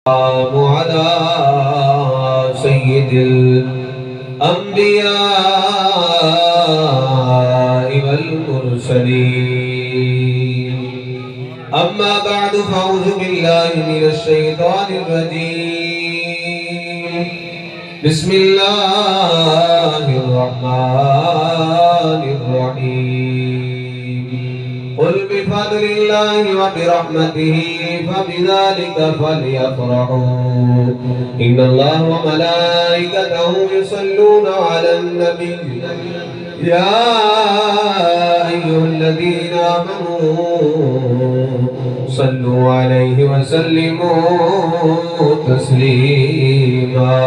على سيد الأنبياء والمرسلين أما بعد فأعوذ بالله من الشيطان الرجيم بسم الله الرحمن الرحيم قل بفضل الله وبرحمته فبذلك فليفرحوا إن الله وملائكته يصلون على النبي يا أيها الذين آمنوا صلوا عليه وسلموا تسليما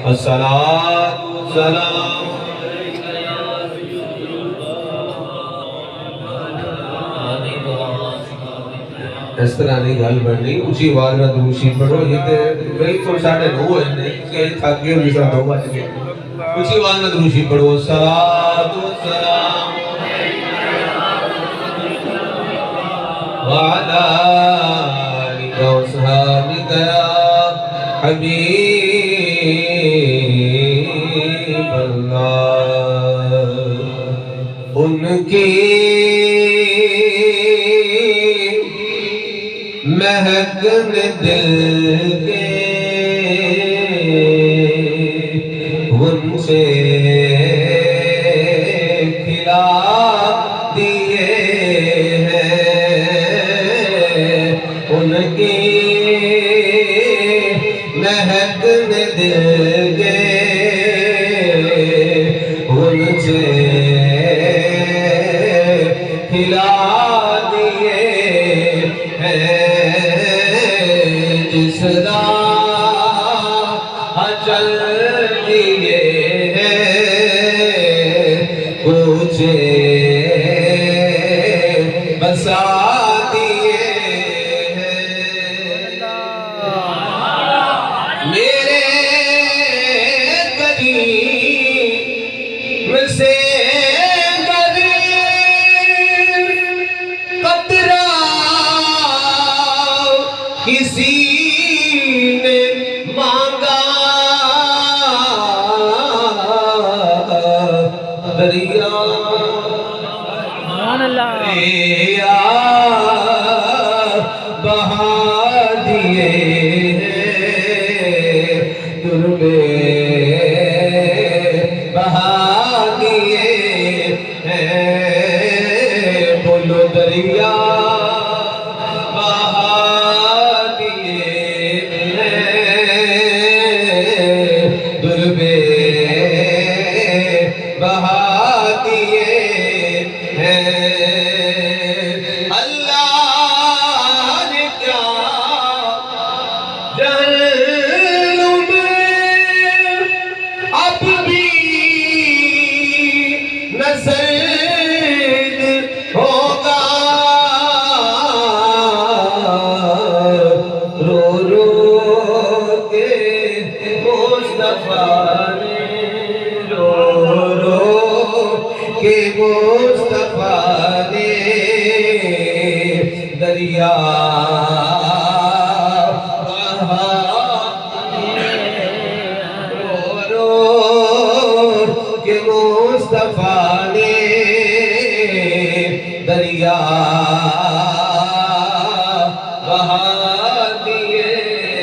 الصلاة والسلام اس طرح نہیں گل بننی اونچی آواز میں درود شریف پڑھو یہ تے بالکل 9:30 ہوئے نے کہ تھک گئے جس طرح 2 بج گئے اونچی آواز میں درود شریف پڑھو صلاۃ والسلام وعلى آلك وصحبك يا حبيب الله ان کی مہکن دل کے ان سے کھلا دیے ہیں ان کی مہکن دل کے ان سے کھلا دیے ہیں جس راہ چل دیے ہیں کچھ بسا دیے ہیں میرے قریب سے قطرہ کسی نے مانگا دریا